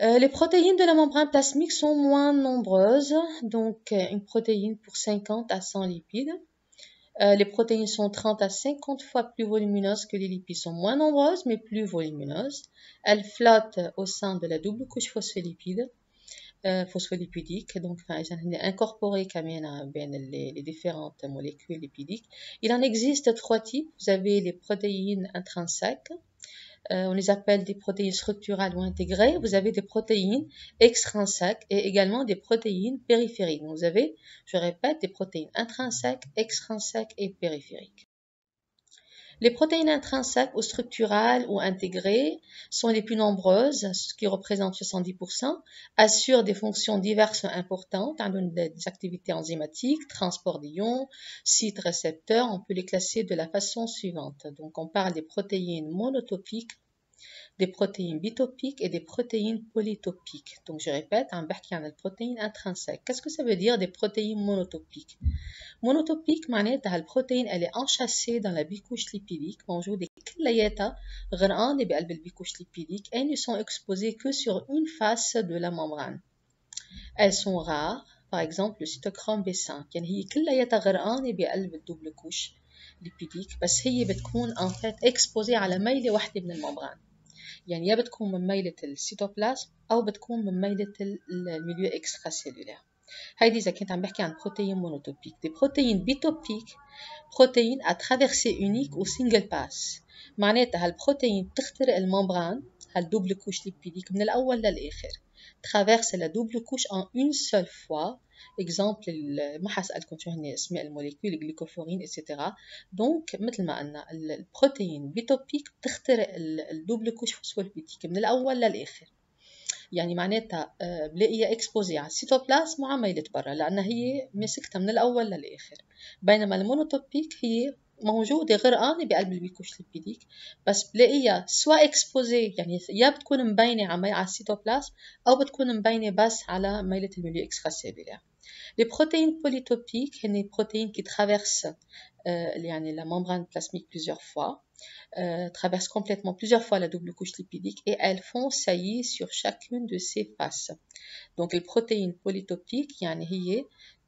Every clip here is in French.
Les protéines de la membrane plasmique sont moins nombreuses, donc une protéine pour 50 à 100 lipides. Les protéines sont 30 à 50 fois plus volumineuses que les lipides, sont moins nombreuses mais plus volumineuses. Elles flottent au sein de la double couche phospholipidique, donc elles incorporées les différentes molécules lipidiques. Il en existe trois types. Vous avez les protéines intrinsèques, on les appelle des protéines structurales ou intégrées. Vous avez des protéines extrinsèques et également des protéines périphériques. Vous avez, je répète, des protéines intrinsèques, extrinsèques et périphériques. Les protéines intrinsèques ou structurales ou intégrées sont les plus nombreuses, ce qui représente 70%, assurent des fonctions diverses importantes, des activités enzymatiques, transport d'ions, sites récepteurs. On peut les classer de la façon suivante. Donc, on parle des protéines monotopiques, des protéines bitopiques et des protéines polytopiques. Donc, je répète, un بحكي عن البروتين intrinsèque. Qu'est-ce que ça veut dire des protéines monotopiques? Monotopique معناتها البروتين elle est enchâssée dans la bicouche lipidique, موجودة كلياتها غرقانة بقلب البيكوش lipidique et ne sont exposées que sur une face de la membrane. Elles sont rares, par exemple le cytochrome B5 يعني هي كلياتها غرقانة بقلب الدوبل كوش lipidique بس هي بتكون en fait exposée على ميلة واحدة من الممبران. يعني يا بتكون من ميلة السيتوبلازم أو بتكون من ميلة الميليو إكسترا سيلولير. هيدي إذا كنت عم بحكي عن بروتين مونوتوبيك. دي بروتين بيتوبيك بروتين à traversée unique ou single pass. معناتها هالبروتين بتخترق الممبران هالدوبل كوش ليبيديك من الأول للآخر. traverse la double couche en une seule fois. exemple ما حسألكم شو هن اسماء الموليكول الجليكوفورين etc. دونك مثل ما قلنا البروتين بيتوبيك بتخترق الدوبل كوش فوسفوليبيديك من الأول للآخر. يعني معناتها بلاقيها اكسبوزي على السيتوبلازم وعلى ميلة برا لأنها هي مسكتها من الأول للآخر. بينما المونوتوبيك هي موجودة غرقانة بقلب البيكوش ليبيديك بس بلاقيها سواء اكسبوزي يعني يا بتكون مبينة على السيتوبلازم أو بتكون مبينة بس على ميلة الميليو إكسترا سيلولير. Les protéines polytopiques sont des protéines qui traversent la membrane plasmique plusieurs fois, traversent complètement plusieurs fois la double couche lipidique et elles font saillie sur chacune de ses faces. Donc les protéines polytopiques هي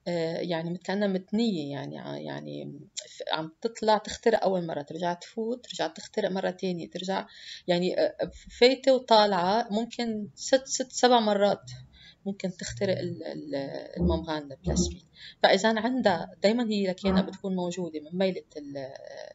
يعني كأنها متنية يعني عم تطلع تخترق أول مرة ترجع تفوت ترجع تخترق مرة تانية ترجع يعني فايتة وطالعة ممكن 6-7 مرات ممكن تخترق الممبران البلاسميك. فإذا عندها دايما هي لكينا بتكون موجودة من ميلة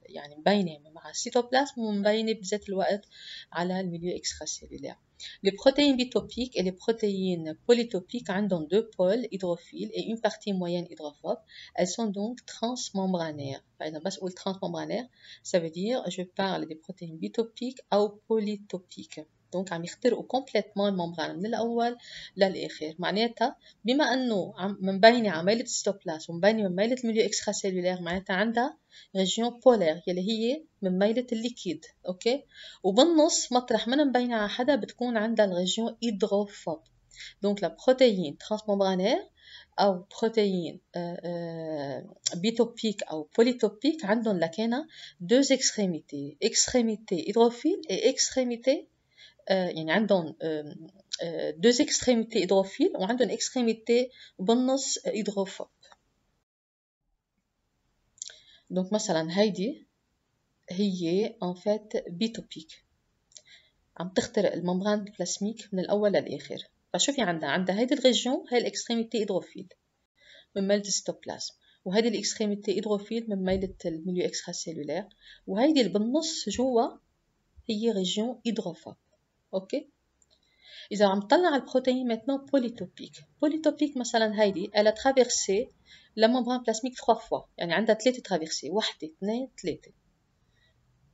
يعني مبينة مع السيتوبلازم ومبينة بذات الوقت على الميليو إكسترا سيلولير. Les protéines bitopiques et les protéines polytopiques ont deux pôles hydrophiles et une partie moyenne hydrophobe. Elles sont donc transmembranaires. Par exemple, si on dit transmembranaire, ça veut dire je parle des protéines bitopiques ou polytopiques. Donc عم يخترقوا complètement الممبران من الأول للآخر. معناتها بما أنه مبينة على ميلة السيتوبلازم ومبينة من ميلة الميليو إكسترا سيلولير معناتها عندها ريجيون بولير يلي هي من ميلة الليكيد اوكي وبالنص مطرح ما مبينة على حدا بتكون عندها الريجيون هيدروفوب. دونك لا بروتيين ترانسممبرانير او بروتيين بيتوبيك او بوليتوبيك عندهم لكينا دو اكستريميتي هيدروفيل اي اكستريميتي يعني عندهم دو اكستريميتي هيدروفيل وعندهم اكستريميتي بالنص هيدروفوب. دونك مثلا هيدي هي en fait بيتوبيك عم تخترق الممبران البلاسميك من الأول للآخر. فشوفي عندها هيدي الريجيون هي الإكستريميتي هيدروفيل من ميلة السيتوبلازم وهيدي الإكستريميتي هيدروفيل من ميلة الميليو إكسترا سيلولير وهيدي اللي بالنص جوا هي ريجيون هيدروفوب. أوكي إذا عم تطلع على البروتين maintenant بوليتوبيك مثلا هيدي elle a traversé la membrane plasmique 3 fois يعني عندها 3 traversées 1 2 3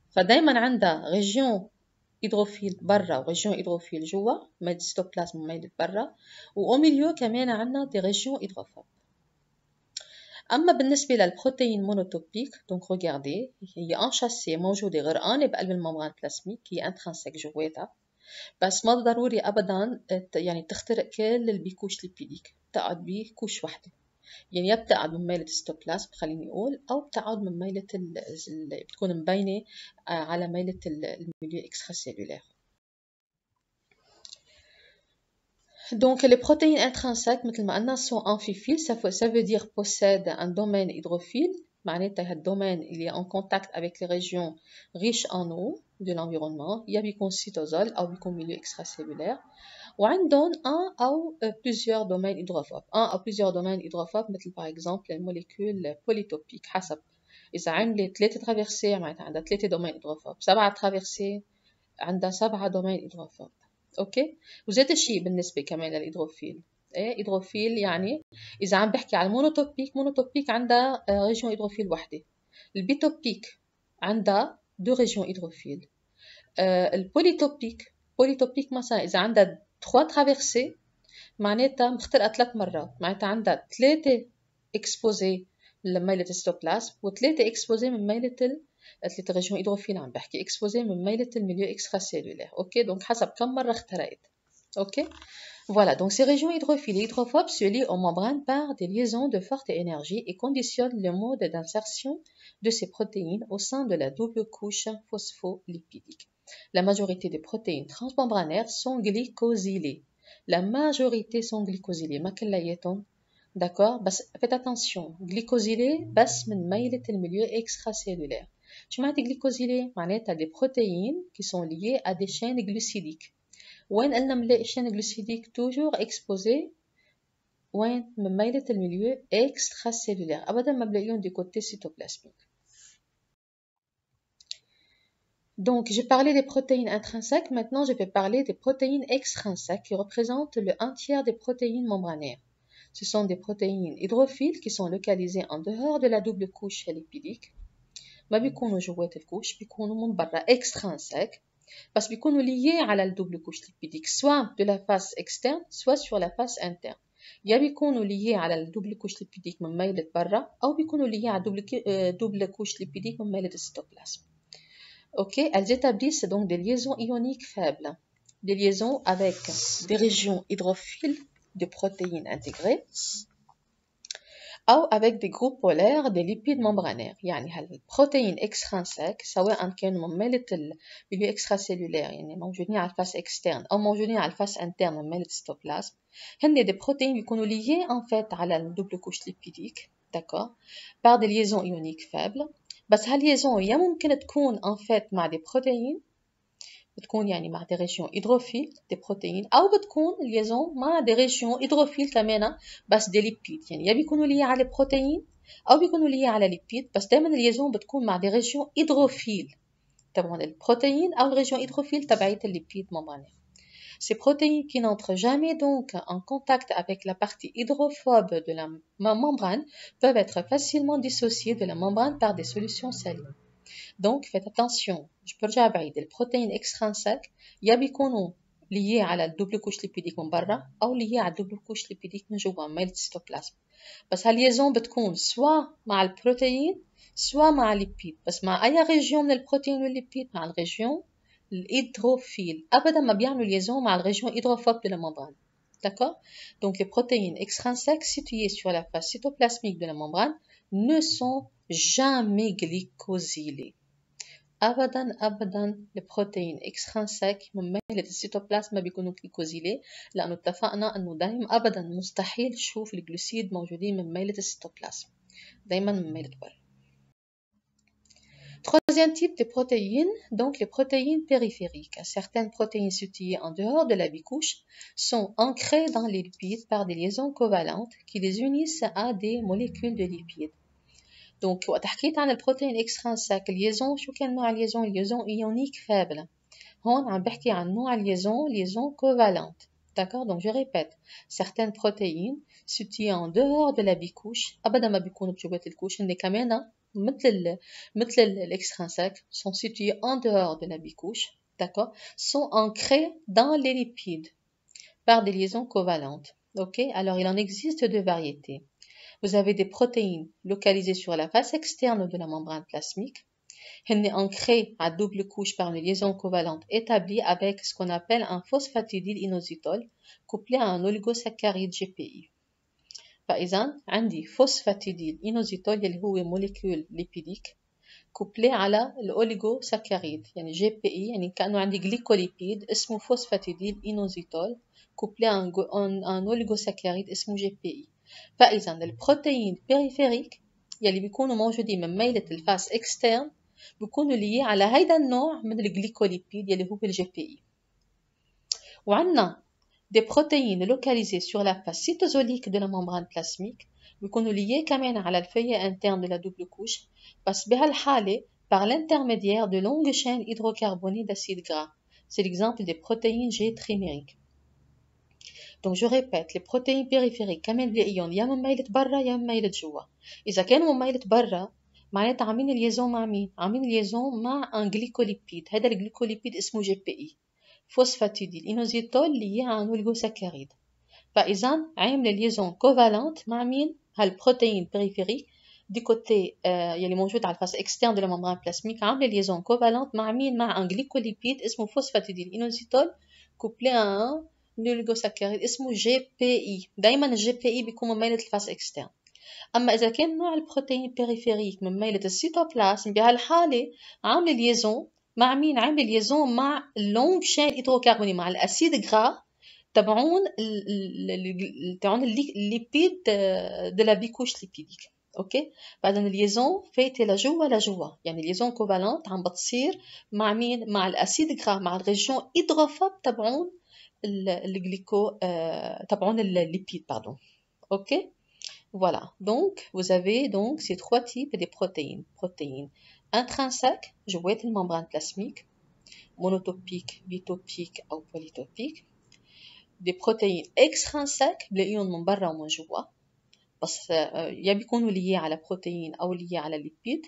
فدايما عندها ريجيون هيدروفيل برا وريجيون هيدروفيل جوا ميلة السيتوبلازم وميلة برا و au milieu كمان عندنا دي ريجيون هيدروفوب. أما بالنسبة للبروتين مونوتوبيك دونك روغاردي هي انشاسي موجودة غرقانة بقلب الممبران بلاسميك هي انترانسيك جواتها بس ما ضروري أبدا يعني تخترق كل البيكوش ليبيديك بتقعد بكوش واحدة يعني يا بتقعد من ميلة السيتوبلازم خليني أقول أو بتقعد من ميلة بتكون مبينة على ميلة الميليو إكسترا سيلولير. Donc, les protéines intrinsèques, مثل ما قلنا, sont amphiphiles, ça veut dire possèdent un domaine hydrophile. معناتها الدومين il est en contact avec les régions riches en eau de l'environnement. يا بيكون cytosol أو بيكون milieu extracellulaire. وعندهم un أو plusieurs domaines hydrophobes. Un أو plusieurs domaines hydrophobes مثل par exemple les molécules polytopiques. حسب إذا عندي 3 traversées معناتها عندها 3 domaines hydrophobes. 7 traversées عندها 7 domaines hydrophobes. اوكي وزاد الشيء بالنسبه كمان للهيدروفيل. ايه هيدروفيل يعني اذا عم بحكي على المونوتوبيك عندها ريجيون هيدروفيل وحده. البيتوبيك عندها 2 ريجيون هيدروفيل. البوليتوبيك مثلا اذا عندها 3 ترافيرسي معناتها مخترقه 3 مرات. معناتها عندها 3 اكسبوزي لميلة السيتوبلازم و3 اكسبوزي من ميلة les régions hydrophiles عم بحكي exposées من ميلة الميليو extracellulaire. ok donc حسب كم مرة اخترقت. ok voilà donc ces régions hydrophiles et hydrophobes se lient aux membranes par des liaisons de forte énergie et conditionnent le mode d'insertion de ces protéines au sein de la double couche phospholipidique. La majorité des protéines transmembranaires sont glycosylées. La majorité sont glycosylées ما كلياتهم. d'accord بس faites attention glycosylées بس من ميلة الميليو extracellulaire. Tu m'as dit glycosylées, معناتها des protéines qui sont liées à des chaînes glucidiques. وين قلنا les chaînes glucidiques toujours exposées وين من ميلة الميليو extracellulaire أبدا ما بلاقيهم du côté cytoplasmique. Donc j'ai parlé des protéines intrinsèques, maintenant je vais parler des protéines extrinsèques qui représentent le 1/3 des protéines membranaires. Ce sont des protéines hydrophiles qui sont localisées en dehors de la double couche lipidique. ما بيكونوا جوات الكوش بيكونوا من برا extrinsèques بس بيكونوا liés على الدوبل كوش lipidique soit de la face externe soit sur la face interne. يا بيكونوا liés على الدوبل كوش lipidique من ميلة برا أو بيكونوا liés على double couche lipidique من ميلة السيتوبلازم. ok elles établissent donc des liaisons ioniques faibles, des liaisons avec des régions hydrophiles de protéines intégrées أو avec des groupes polaires des lipides membranaires. يعني هالبروتين extrinsèques سواء كانوا من ميلة الميليو extracellulaire يعني موجودين على الفاس externe أو موجودين على الفاس interne من ميلة السيتوبلازم هن des protéines بيكونوا liés en fait على الدوبل couche lipidique d'accord par des liaisons ioniques faibles. بس هالليزون يا ممكن تكون en fait مع des protéines بتكون يعني مع des régions hydrophiles des protéines أو بتكون liaison مع des régions hydrophiles كمان بس des lipides يعني يا بيكونوا ليا على protéines أو بيكونوا ليا على lipides بس دايما liaison بتكون مع des régions hydrophiles تبعون البروتين أو الريجيون hydrophile تبعية الليبيد membranaire. Ces protéines qui n'entrent jamais donc en contact avec la partie hydrophobe de la membrane peuvent être facilement dissociées de la membrane par des solutions salines. Donc faites attention, je peux déjà بعيد البروتين extrinsèques يا بيكونوا liés على الدوبل كوش ليبيديك من برا أو liés على الدوبل كوش ليبيديك من جوا ميلة السيتوبلازم. بس هالليزون بتكون سوا مع البروتين سوا مع الليبيد بس مع أي ريجيون من البروتين والليبيد مع الريجيون الهيدروفيل أبدا ما بيعملوا liaison مع الريجيون hydrophobe de la membrane. D'accord? Donc les protéines extrinsèques situées sur la face cytoplasmique de la membrane ne sont jamais glycosylées. أبدا البروتين extrinsèques من ميلة السيتوبلازم ما بيكونوا glycosylés لأنه اتفقنا أنه دايما أبدا مستحيل تشوف الجلوسيد موجودين من ميلة السيتوبلازم دايما من ميلة برا. Troisième type de protéines, donc les protéines périphériques. Certaines protéines situées en dehors de la bicouche sont ancrées dans les lipides par des liaisons covalentes qui les unissent à des molécules de lipides. Donc, وقت حكيت عن البروتين extrinsèque liaison شو كان نوع liaison ionique faible. هون عم بحكي عن نوع liaison covalente. D'accord? Donc je répète, certaines protéines situées en dehors de la bicouche أبدا ما بيكونوا بجوات الكوش هن كمان مثل l'extrinsèque sont situées en dehors de la bicouche, d'accord, sont ancrées dans les lipides par des liaisons covalentes. Ok, alors il en existe deux variétés. Vous avez des protéines localisées sur la face externe de la membrane plasmique. Elle est ancrée à double couche par une liaison covalente établie avec ce qu'on appelle un phosphatidyl'inositol couplé à un oligosaccharide GPI. فإذا عندي phosphatidyl'inositol اللي هو molécule lipidique كوبلي على الأوليغوساكاريد يعني جي بي إي يعني كأنه عندي جليكوليبيد اسمه فوسفاتيديل إينوزيتول كوبلي ان أوليغوساكاريد اسمه جي بي إي. فإذا البروتين بيريفيريك يلي بيكونوا موجودين من ميلة الفاس اكسترن بيكونوا ليي على هيدا النوع من الجليكوليبيد يلي هو الجي بي إي. وعندنا des protéines localisées sur la face cytosolique de la membrane plasmique بيكونوا liées كمان على الفeuillet interne de la double couche بس بهالحالة par l'intermédiaire de longues chaînes hydrocarbonées d'acide gras. C'est l'exemple des protéines G trimériques. Donc je répète, les protéines périphériques كمان بلاقيهم يا من ميلة برا يا من ميلة جوا. إذا كانوا من ميلة برا معناتها عاملين ليزون مع مين؟ عاملين ليزون مع un glycolipide. هذا الجليكوليبيد اسمه GPI. فوسفاتيديل إينوزيتول lié à un oligosaccharide. فإذا عاملة ليزون كوفالنت مع مين؟ هالبروتين بيريفيريك دي كوتي يلي موجود على الفاس اكسترن دو لا ممبران بلاسميك عاملة ليزون كوفالنت مع مين؟ مع ان جليكوليبيد اسمه فوسفاتيديل إينوزيتول كوبلي ان اوليغوساكاريد اسمه جي بي اي. دايما الجي بي اي بيكون من ميلة الفاس اكسترن. اما اذا كان نوع البروتين بيريفيريك من ميلة السيتوبلازم بهالحالة عاملة ليزون مع مين؟ عاملة ليزون مع اللونغ شين هيدروكربوني مع الاسيد غرا تبعون الليبيد de la bicouche lipidique. اوكي بعدين الليزون فايته لجوا يعني الليزون كوفالنت عم بتصير مع مين؟ مع الاسيد غرا مع الريجيون هيدروفوب تبعون الجليكو تبعون الليبيد باردون. اوكي voilà donc vous avez donc ces trois types de protéines intrinsèques جوات الممبران بلاسميك monotopique bitopique او polytopique des protéines extrinsèques بلاقيهم من برا ومن جوا بس يا بيكونوا ليي على بروتين او ليي على ليبيد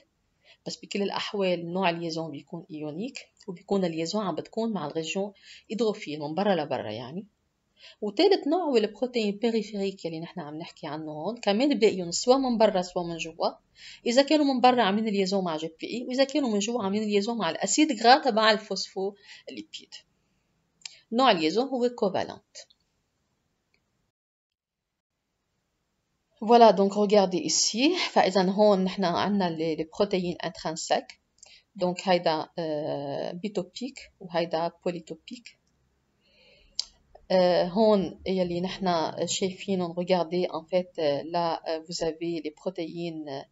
بس بكل الاحوال نوع الليزون بيكون ايونيك وبيكون الليزون عم بتكون مع الريجيون هيدروفيل من برا لبرا يعني. وثالث نوع هو البروتين بيريفيريك اللي نحن عم نحكي عنه هون كمان بلاقيهم سوا من برا سوا من جوا. اذا كانوا من برا عاملين ليزون مع جي بي اي واذا كانوا من جوا عاملين ليزون مع الاسيد غرا تبع الفوسفوليبيد. نوع الليزون هو كوفالنت. Voilà, donc regardez ici. فإذا هون نحن عندنا les protéines intrinsèques. Donc هيدا بيتوبيك وهيدا بوليتوبيك. هون يلي نحن شايفينهم regardez en fait là vous avez les protéines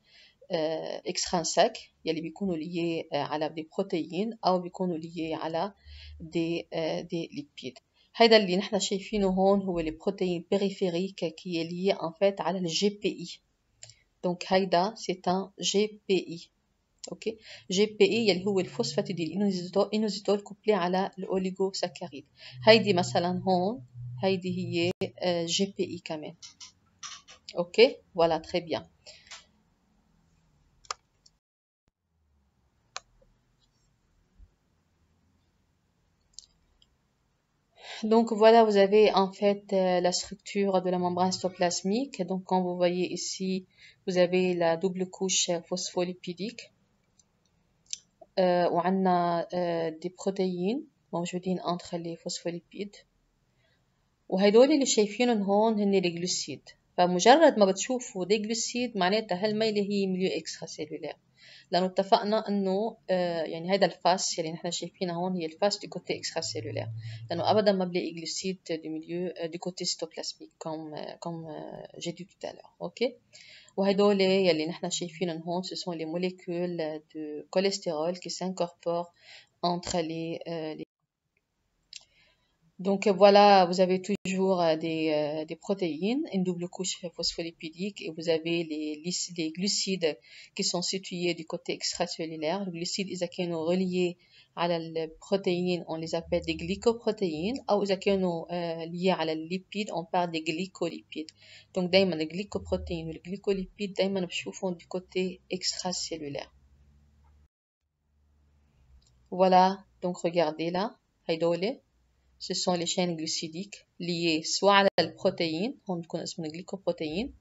extrinsèques يلي بيكونوا liés على des protéines أو بيكونوا liés على des lipides. هيدا اللي نحن شايفينه هون هو les protéines périphériques qui est lié en fait على le GPI. Donc هيدا c'est un GPI. OK GPI يلي هو الفوسفاتيديل إينوزيتول كوبلي على الأوليغوساكاريد. هيدي مثلا هون هيدي هي GPI كمان. OK voilà très bien. Donc voilà, vous avez en fait la structure de la membrane cytoplasmique. Donc quand vous voyez ici, vous avez la double couche phospholipidique. وعندنا des protéines موجودين entre les phospholipides. وهيدول اللي شايفينهم هون هن الجلوسيد. فمجرد ما بتشوفوا دي جلوسيد معناتها هالميلة هي ميليو اكسترا سيلولير. لأنه اتفقنا إنه يعني هيدا الفاس اللي نحن شايفينها هون هي الفاس دي كوتي اكسترا سيلولير. لأنه أبدا ما بلاقي جلوسيد دي ميليو دي كوتي سيتوبلازميك comme j'ai dit tout à l'heure. OK وهدول يلي نحن شايفينهم هون ce sont les molécules de cholestérol qui s'incorporent entre les Donc voilà, vous avez toujours des protéines, une double couche phospholipidique et vous avez les glucides qui sont situés du côté extracellulaire. Les glucides, ils sont reliés à la protéine, on les appelle des glycoprotéines ou ils sont liés à la lipide, on parle des glycolipides. Donc دايما les glycoprotéines et les glycolipides دايما بشوفهم du côté extracellulaire. Voilà, donc regardez là, هيدول ce sont les chaînes glucidiques liées soit على البروتين هون بيكون اسمه جليكوبروتين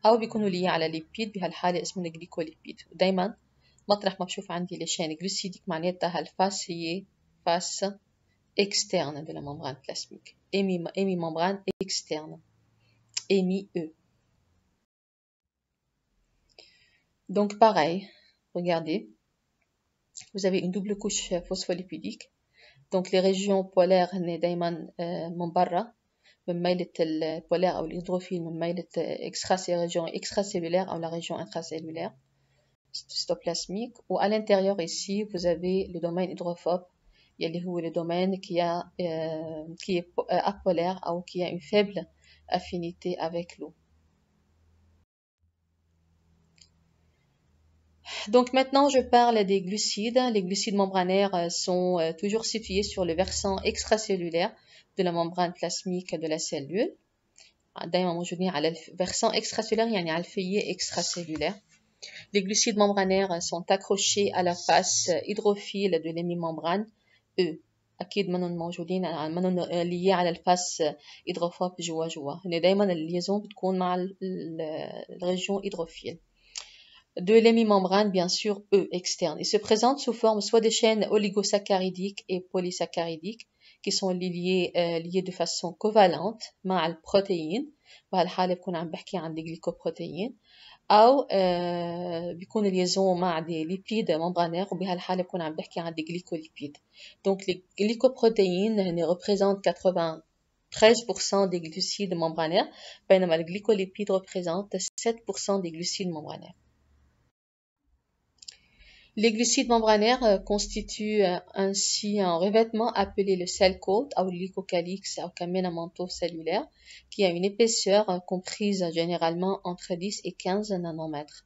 أو بيكونوا liées على ليبيد بهالحالة اسمه جليكوليبيد. ودايما مطرح ما بشوف عندي les chaînes glucidiques معناتها هالفاس هي face externe de la membrane plasmique. Hémimembrane externe. HémiE. Donc pareil, regardez. vous avez une double couche phospholipidique. Donc les régions polaires هن دايما من برا من ميلة البولار أو الهيدروفيل من ميلة région extracellulaire أو la région intracellulaire cytoplasmique. Ou à l'intérieur ici, vous avez le domaine hydrophobe, اللي هو le domaine qui est apolaire ou qui a une faible affinité avec l'eau. Donc maintenant, je parle des glucides. Les glucides membranaires sont toujours situés sur le versant extracellulaire de la membrane plasmique de la cellule. دايما موجودين على versant extracellulaire يعني على الفية extracellulaire. Les glucides membranaires sont accrochés à la face hydrophile de l'hémimembrane E. أكيد منهم موجودين منهم liés على الفاس hydrophobe جوا هن دايما الليزون بتكون مع الريجون hydrophile de l'hémimembrane, bien sûr, E externe. Ils se présentent sous forme soit des chaînes oligosaccharidiques et polysaccharidiques qui sont liées de façon covalente مع البروتين. بهالحالة بكون عم بحكي عن الجليكوبروتين. أو بيكون liaison مع des lipides membranaires وبهالحالة بكون عم بحكي عن des glycolipides. Donc les glycoprotéines représentent 93% des glucides membranaires, بينما les glycolipides représentent 7% des glucides membranaires. Les glucides membranaires constituent ainsi un revêtement appelé le cell coat ou le glycocalyx ou un manteau cellulaire qui a une épaisseur comprise généralement entre 10 et 15 nanomètres.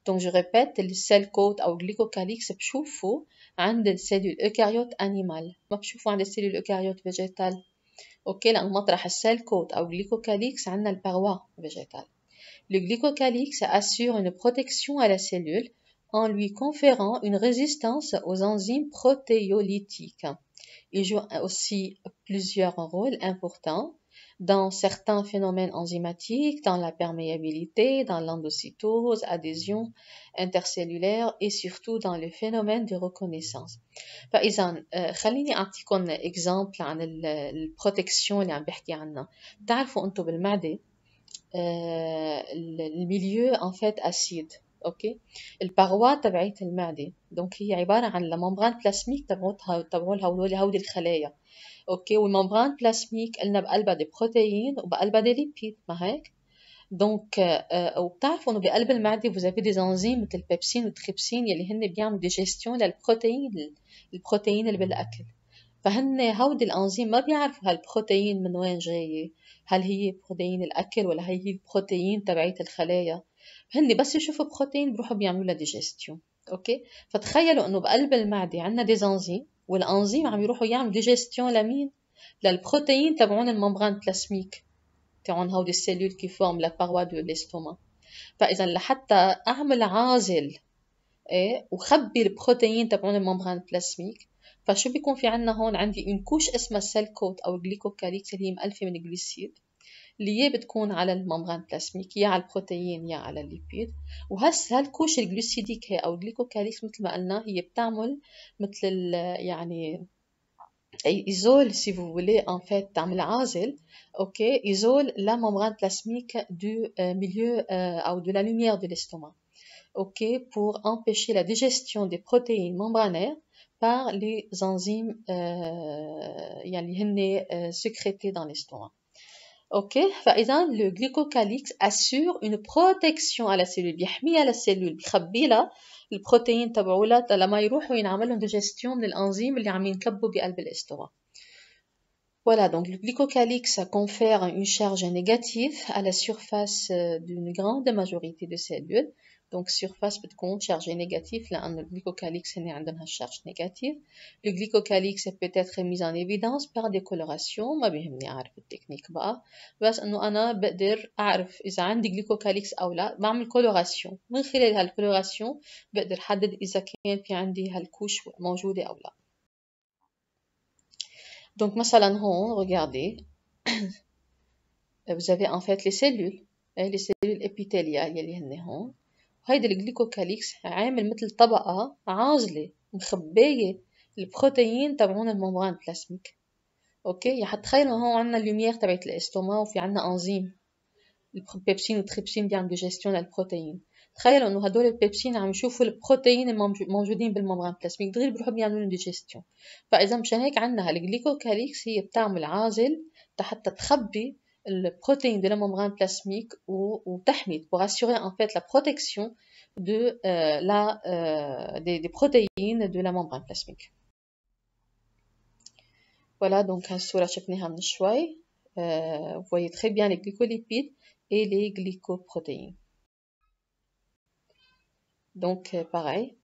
Donc je répète, le cell coat ou le glycocalyx بشوفوا عند السيلول eucaryote animal ما بشوفوا عند السيلول eucaryote végétale. اوكي لأن مطرح السيل كوت أو glycocalyx عندنا الباروا végétale. Le glycocalyx assure une protection à la cellule en lui conférant une résistance aux enzymes protéolytiques. Il joue aussi plusieurs rôles importants dans certains phénomènes enzymatiques, dans la perméabilité, dans l'endocytose, adhésion intercellulaire et surtout dans le phénomène de reconnaissance. فإذا خليني أعطيكم exemple عن البروتكشن اللي عم بحكي عنها. تعرفوا أنتم بالمعدة الميليو en fait acide. اوكي الباروا تبعت المعده دونك هي عباره عن الممبران بلاسميك تبعولها هودي الخلايا. اوكي والممبران بلاسميك قلنا بقلبها دي بروتين وبقلبها دي ليبيد ما هيك. دونك وبتعرفوا انه بقلب المعده vous avez des enzymes مثل البيبسين والتريبسين يلي هن بيعملوا ديجيستيون البروتين اللي بالاكل. فهن هودي الانزيم ما بيعرفوا هالبروتين من وين جايه، هل هي بروتين الاكل ولا هي البروتين تبعت الخلايا. هن بس يشوفوا بروتين بروحوا بيعملوا لها ديجيستيون. اوكي فتخيلوا انه بقلب المعده عندنا دي انزيم والانزيم عم يروحوا يعملوا ديجيستيون لمين؟ للبروتين تبعون الممبران بلاسميك تبعون هودي السيلول كي فورم لا باروا دو ليستوما. فاذا لحتى اعمل عازل وخبي البروتين تبعون الممبران بلاسميك، فشو بيكون في عنا هون؟ عندي اون كوش اسمها سيل كوت او الجليكوكاليكس اللي هي مألفة من الجليسيد اللي هي بتكون على الممبران بلاسميك يا على البروتين يا على الليبيد. هالكوش الجلوسيديك هي او الجليكوكاليكس مثل ما قلنا هي بتعمل مثل يعني ايزول سي فو فولي ان فيت تعمل عازل. اوكي ايزول لا ممبران بلاسميك دو ميليو او دو لا لوميير دو l'estomac. ok pour empêcher la digestion des protéines membranaires par les enzymes يعني هن sécrétées dans l'estomac. ok فإذا le glycocalyx assure une protection à la cellule بيحميها للسيلول بيخبي لها البروتين تبعولها لما يروحوا ينعمل لهم digestion من الأنزيم اللي عم ينكبوا بقلب الاستومك. Voilà, donc le glycocalyx confère une charge négative à la surface d'une grande majorité de cellules. Donc surface بتكون charge négative لأن الجليكوكاليكس هن عندها charge négative. Le glycocalyx peut être mis en évidence par des colorations. ما بيهمني أعرف التكنيك بقى، بس إنه أنا بقدر أعرف إذا عندي جليكوكاليكس أو لا. بعمل كولوراسيون، من خلال هالكولوراسيون بقدر حدد إذا كان في عندي هالكوش موجودة أو لا. Donc, مثلا هون regardez, vous avez en fait les cellules épithéliales يلي هن هون. هيدا الجليكوكاليكس عامل مثل طبقة عازلة مخبية البروتين تبعون الممبران بلاسميك. اوكي حتخيلوا هون عندنا اللوميير تبعت الاستوما وفي عندنا انزيم البيبسين والتريبسين بيعملوا جيستيون للبروتين. تخيلوا انه هدول البيبسين عم يشوفوا البروتين الموجودين بالممبران بلازميك دغري بيروحوا بيعملوا لهم ديجيستيون. فاذا مشان هيك عندنا الجليكوكاليكس هي بتعمل عازل حتى تخبي البروتين de la membrane plasmique وتحمي pour assurer en fait la protection de des protéines de la membrane plasmique. Voilà, donc هالصورة شفناها من شوي. Vous voyez très bien les glycolipides et les glycoprotéines. Donc pareil,